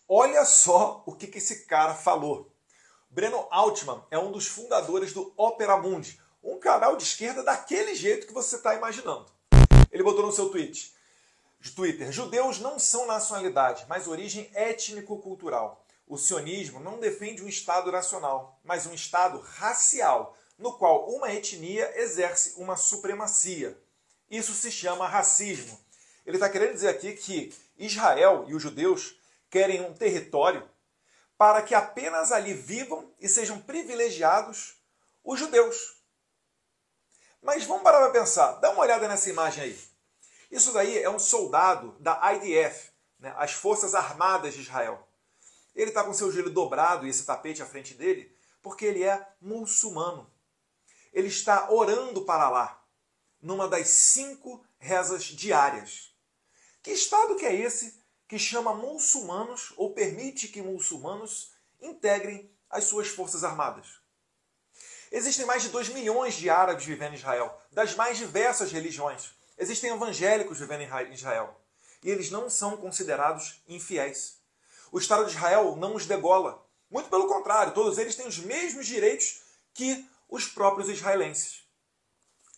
Olha só o que esse cara falou. Breno Altman é um dos fundadores do Opera Mundi, um canal de esquerda daquele jeito que você está imaginando. Ele botou no seu Twitter: judeus não são nacionalidade, mas origem étnico-cultural. O sionismo não defende um Estado nacional, mas um Estado racial, no qual uma etnia exerce uma supremacia. Isso se chama racismo. Ele está querendo dizer aqui que Israel e os judeus querem um território para que apenas ali vivam e sejam privilegiados os judeus. Mas vamos parar para pensar. Dá uma olhada nessa imagem aí. Isso daí é um soldado da IDF, né, as Forças Armadas de Israel. Ele está com seu joelho dobrado e esse tapete à frente dele porque ele é muçulmano. Ele está orando para lá, numa das 5 rezas diárias. Que Estado que é esse que chama muçulmanos ou permite que muçulmanos integrem as suas forças armadas? Existem mais de 2 milhões de árabes vivendo em Israel, das mais diversas religiões. Existem evangélicos vivendo em Israel. E eles não são considerados infiéis. O Estado de Israel não os degola. Muito pelo contrário, todos eles têm os mesmos direitos que os próprios israelenses.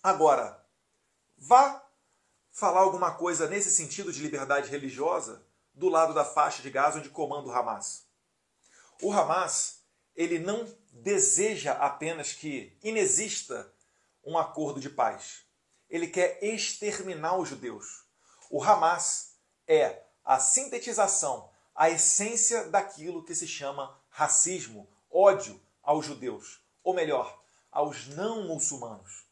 Agora, vá falar alguma coisa nesse sentido de liberdade religiosa do lado da faixa de Gaza onde comanda o Hamas. O Hamas, ele não deseja apenas que inexista um acordo de paz. Ele quer exterminar os judeus. O Hamas é a sintetização, a essência daquilo que se chama racismo, ódio aos judeus, ou melhor, aos não muçulmanos.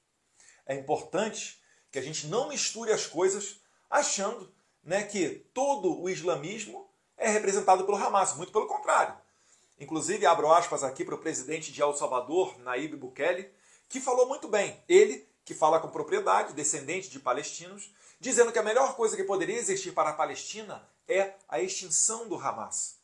É importante que a gente não misture as coisas achando, né, que todo o islamismo é representado pelo Hamas. Muito pelo contrário. Inclusive, abro aspas aqui para o presidente de El Salvador, Nayib Bukele, que falou muito bem. Ele, que fala com propriedade, descendente de palestinos, dizendo que a melhor coisa que poderia existir para a Palestina é a extinção do Hamas.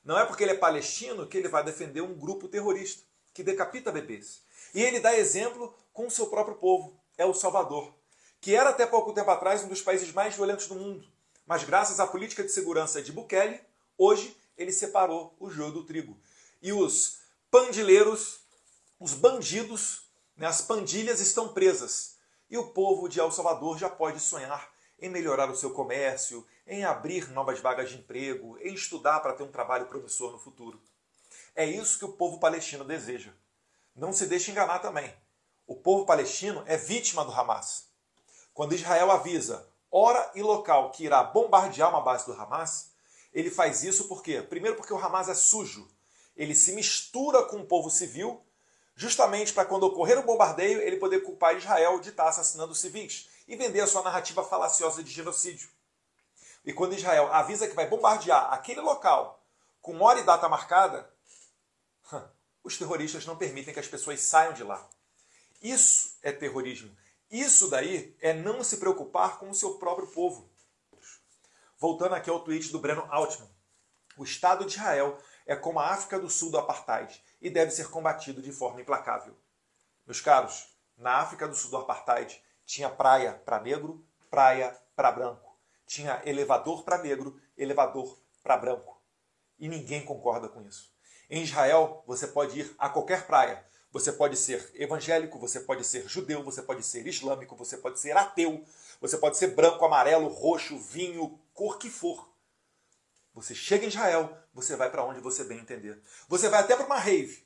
Não é porque ele é palestino que ele vai defender um grupo terrorista que decapita bebês. E ele dá exemplo com o seu próprio povo, El Salvador, que era até pouco tempo atrás um dos países mais violentos do mundo. Mas graças à política de segurança de Bukele, hoje ele separou o joio do trigo. E os pandileiros, os bandidos, né, as pandilhas estão presas. E o povo de El Salvador já pode sonhar em melhorar o seu comércio, em abrir novas vagas de emprego, em estudar para ter um trabalho promissor no futuro. É isso que o povo palestino deseja. Não se deixe enganar também. O povo palestino é vítima do Hamas. Quando Israel avisa hora e local que irá bombardear uma base do Hamas, ele faz isso por quê? Primeiro porque o Hamas é sujo. Ele se mistura com o povo civil, justamente para quando ocorrer o bombardeio, ele poder culpar Israel de estar assassinando civis e vender a sua narrativa falaciosa de genocídio. E quando Israel avisa que vai bombardear aquele local com hora e data marcada, os terroristas não permitem que as pessoas saiam de lá. Isso é terrorismo. Isso daí é não se preocupar com o seu próprio povo. Voltando aqui ao tweet do Breno Altman. O Estado de Israel é como a África do Sul do Apartheid e deve ser combatido de forma implacável. Meus caros, na África do Sul do Apartheid tinha praia para negro, praia para branco. Tinha elevador para negro, elevador para branco. E ninguém concorda com isso. Em Israel, você pode ir a qualquer praia. Você pode ser evangélico, você pode ser judeu, você pode ser islâmico, você pode ser ateu, você pode ser branco, amarelo, roxo, vinho, cor que for. Você chega em Israel, você vai para onde você bem entender. Você vai até para uma rave.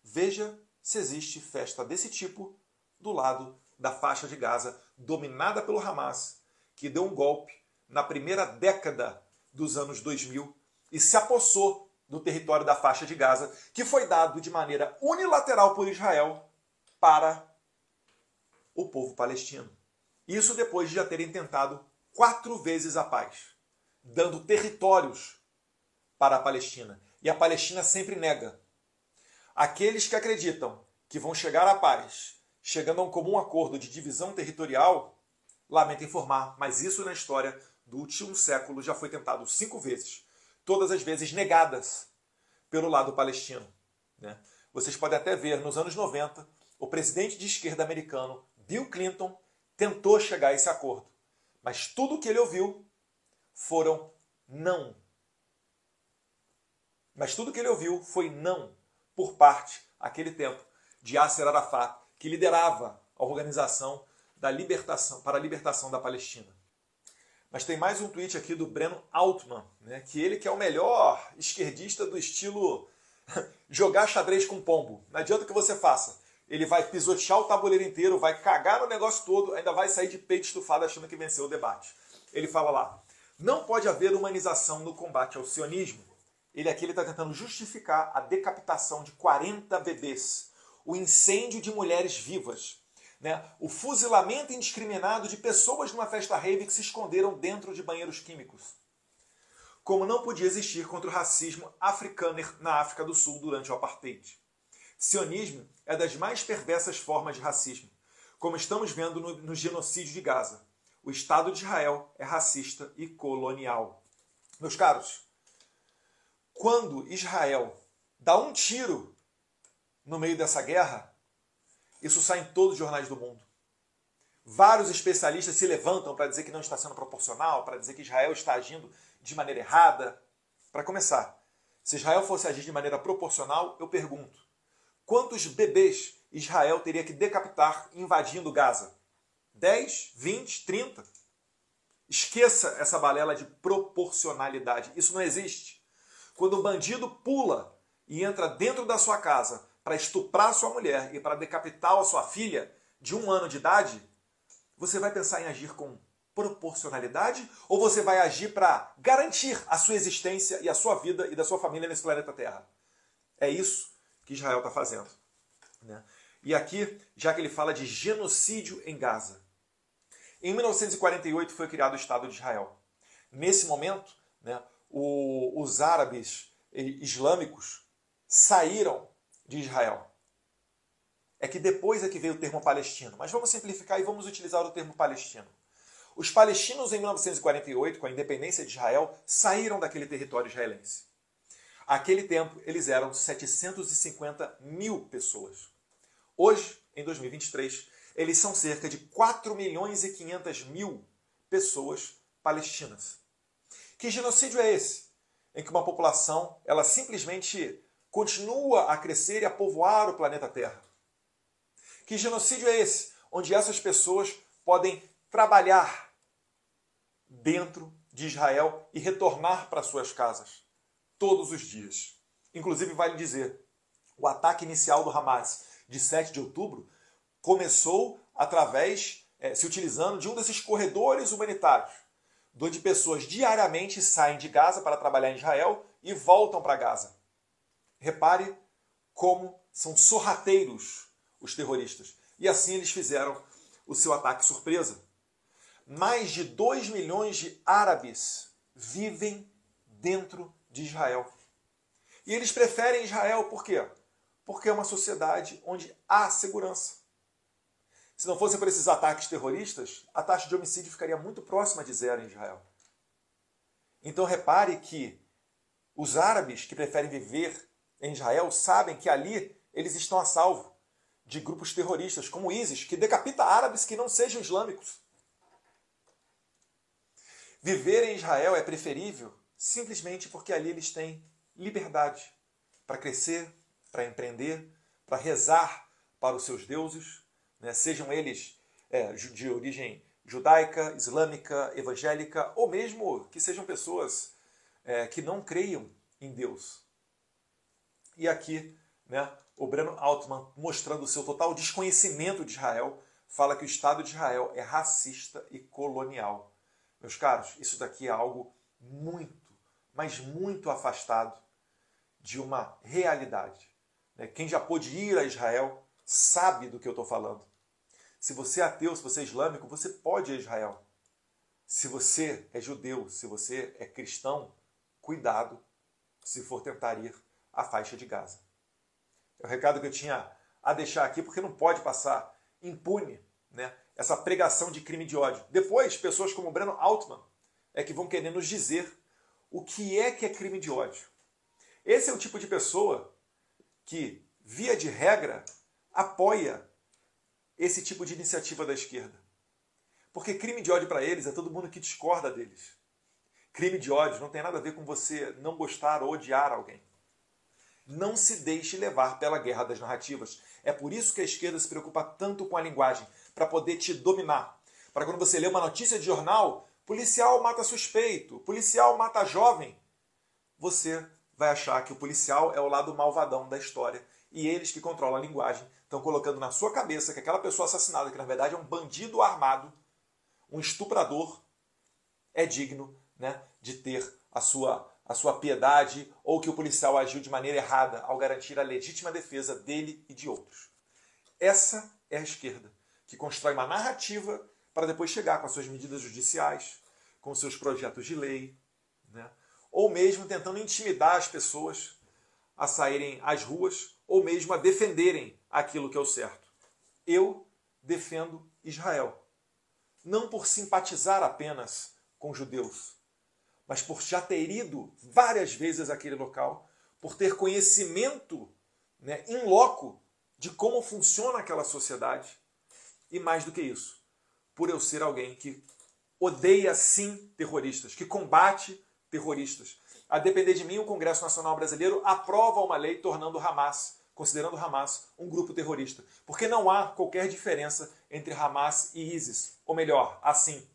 Veja se existe festa desse tipo do lado da faixa de Gaza, dominada pelo Hamas, que deu um golpe na primeira década dos anos 2000 e se apossou do território da faixa de Gaza, que foi dado de maneira unilateral por Israel para o povo palestino. Isso depois de já terem tentado 4 vezes a paz, dando territórios para a Palestina. E a Palestina sempre nega. Aqueles que acreditam que vão chegar à paz, chegando a um comum acordo de divisão territorial, lamento informar, mas isso na história do último século já foi tentado 5 vezes. Todas as vezes negadas pelo lado palestino. Né? Vocês podem até ver, nos anos 90, o presidente de esquerda americano, Bill Clinton, tentou chegar a esse acordo. Mas tudo o que ele ouviu foram não. Mas tudo que ele ouviu foi não por parte, naquele tempo, de Yasser Arafat, que liderava a organização para a libertação da Palestina. Mas tem mais um tweet aqui do Breno Altman, né, que ele que é o melhor esquerdista do estilo jogar xadrez com pombo. Não adianta o que você faça. Ele vai pisotear o tabuleiro inteiro, vai cagar no negócio todo, ainda vai sair de peito estufado achando que venceu o debate. Ele fala lá, não pode haver humanização no combate ao sionismo. Ele está tentando justificar a decapitação de 40 bebês, o incêndio de mulheres vivas, né? O fuzilamento indiscriminado de pessoas numa festa rave que se esconderam dentro de banheiros químicos. Como não podia existir contra o racismo africano na África do Sul durante o apartheid. Sionismo é das mais perversas formas de racismo, como estamos vendo no genocídio de Gaza. O Estado de Israel é racista e colonial. Meus caros, quando Israel dá um tiro no meio dessa guerra, isso sai em todos os jornais do mundo. Vários especialistas se levantam para dizer que não está sendo proporcional, para dizer que Israel está agindo de maneira errada. Para começar, se Israel fosse agir de maneira proporcional, eu pergunto, quantos bebês Israel teria que decapitar invadindo Gaza? 10, 20, 30? Esqueça essa balela de proporcionalidade. Isso não existe. Quando o bandido pula e entra dentro da sua casa para estuprar sua mulher e para decapitar a sua filha de 1 ano de idade, você vai pensar em agir com proporcionalidade ou você vai agir para garantir a sua existência e a sua vida e da sua família nesse planeta Terra? É isso que Israel está fazendo, né? E aqui, já que ele fala de genocídio em Gaza. Em 1948 foi criado o Estado de Israel. Nesse momento, né, os árabes islâmicos saíram de Israel. É que depois é que veio o termo palestino. Mas vamos simplificar e vamos utilizar o termo palestino. Os palestinos em 1948, com a independência de Israel, saíram daquele território israelense. Aquele tempo, eles eram 750 mil pessoas. Hoje, em 2023, eles são cerca de 4 milhões e 500 mil pessoas palestinas. Que genocídio é esse? Em que uma população, ela simplesmente continua a crescer e a povoar o planeta Terra. Que genocídio é esse? Onde essas pessoas podem trabalhar dentro de Israel e retornar para suas casas todos os dias. Inclusive, vale dizer, o ataque inicial do Hamas de 7 de outubro começou se utilizando de um desses corredores humanitários, onde pessoas diariamente saem de Gaza para trabalhar em Israel e voltam para Gaza. Repare como são sorrateiros os terroristas. E assim eles fizeram o seu ataque surpresa. Mais de 2 milhões de árabes vivem dentro de Israel. E eles preferem Israel por quê? Porque é uma sociedade onde há segurança. Se não fosse por esses ataques terroristas, a taxa de homicídio ficaria muito próxima de 0 em Israel. Então repare que os árabes que preferem viver em Israel sabem que ali eles estão a salvo de grupos terroristas, como o ISIS, que decapita árabes que não sejam islâmicos. Viver em Israel é preferível simplesmente porque ali eles têm liberdade para crescer, para empreender, para rezar para os seus deuses, né? Sejam eles de origem judaica, islâmica, evangélica, ou mesmo que sejam pessoas que não creiam em Deus. E aqui, né, o Breno Altman, mostrando o seu total desconhecimento de Israel, fala que o Estado de Israel é racista e colonial. Meus caros, isso daqui é algo muito, mas muito afastado de uma realidade. Quem já pôde ir a Israel sabe do que eu estou falando. Se você é ateu, se você é islâmico, você pode ir a Israel. Se você é judeu, se você é cristão, cuidado se for tentar ir à faixa de Gaza. É o recado que eu tinha a deixar aqui, porque não pode passar impune, né, essa pregação de crime de ódio. Depois, pessoas como o Breno Altman é que vão querer nos dizer o que é crime de ódio. Esse é o tipo de pessoa que, via de regra, apoia esse tipo de iniciativa da esquerda. Porque crime de ódio para eles é todo mundo que discorda deles. Crime de ódio não tem nada a ver com você não gostar ou odiar alguém. Não se deixe levar pela guerra das narrativas. É por isso que a esquerda se preocupa tanto com a linguagem, para poder te dominar. Para quando você lê uma notícia de jornal, policial mata suspeito, policial mata jovem, você vai achar que o policial é o lado malvadão da história. E eles que controlam a linguagem estão colocando na sua cabeça que aquela pessoa assassinada, que na verdade é um bandido armado, um estuprador, é digno, né, de ter a sua piedade, ou que o policial agiu de maneira errada ao garantir a legítima defesa dele e de outros. Essa é a esquerda, que constrói uma narrativa para depois chegar com as suas medidas judiciais, com seus projetos de lei, né, ou mesmo tentando intimidar as pessoas a saírem às ruas, ou mesmo a defenderem aquilo que é o certo. Eu defendo Israel. Não por simpatizar apenas com judeus, mas por já ter ido várias vezes àquele local, por ter conhecimento, né, in loco de como funciona aquela sociedade, e mais do que isso, por eu ser alguém que odeia sim terroristas, que combate terroristas. A depender de mim, o Congresso Nacional Brasileiro aprova uma lei considerando Hamas um grupo terrorista. Porque não há qualquer diferença entre Hamas e ISIS. Ou melhor, assim,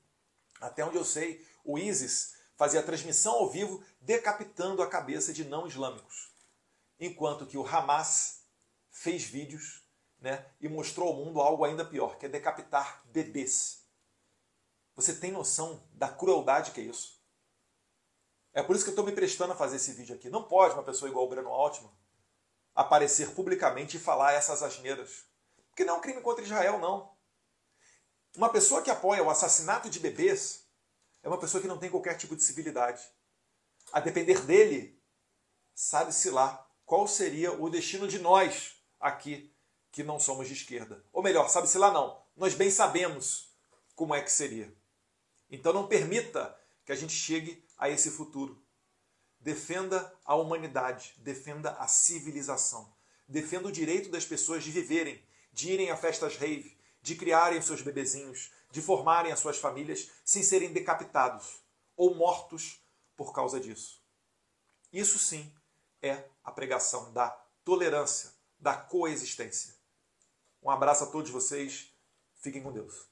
até onde eu sei, o ISIS fazia transmissão ao vivo decapitando a cabeça de não islâmicos. Enquanto que o Hamas fez vídeos, né, e mostrou ao mundo algo ainda pior, que é decapitar bebês. Você tem noção da crueldade que é isso? É por isso que eu estou me prestando a fazer esse vídeo aqui. Não pode uma pessoa igual o Breno Altman aparecer publicamente e falar essas asneiras. Porque não é um crime contra Israel, não. Uma pessoa que apoia o assassinato de bebês é uma pessoa que não tem qualquer tipo de civilidade. A depender dele, sabe-se lá qual seria o destino de nós aqui que não somos de esquerda. Ou melhor, sabe-se lá não. Nós bem sabemos como é que seria. Então não permita que a gente chegue a esse futuro. Defenda a humanidade, defenda a civilização. Defenda o direito das pessoas de viverem, de irem a festas rave, de criarem seus bebezinhos, de formarem as suas famílias sem serem decapitados ou mortos por causa disso. Isso sim é a pregação da tolerância, da coexistência. Um abraço a todos vocês. Fiquem com Deus.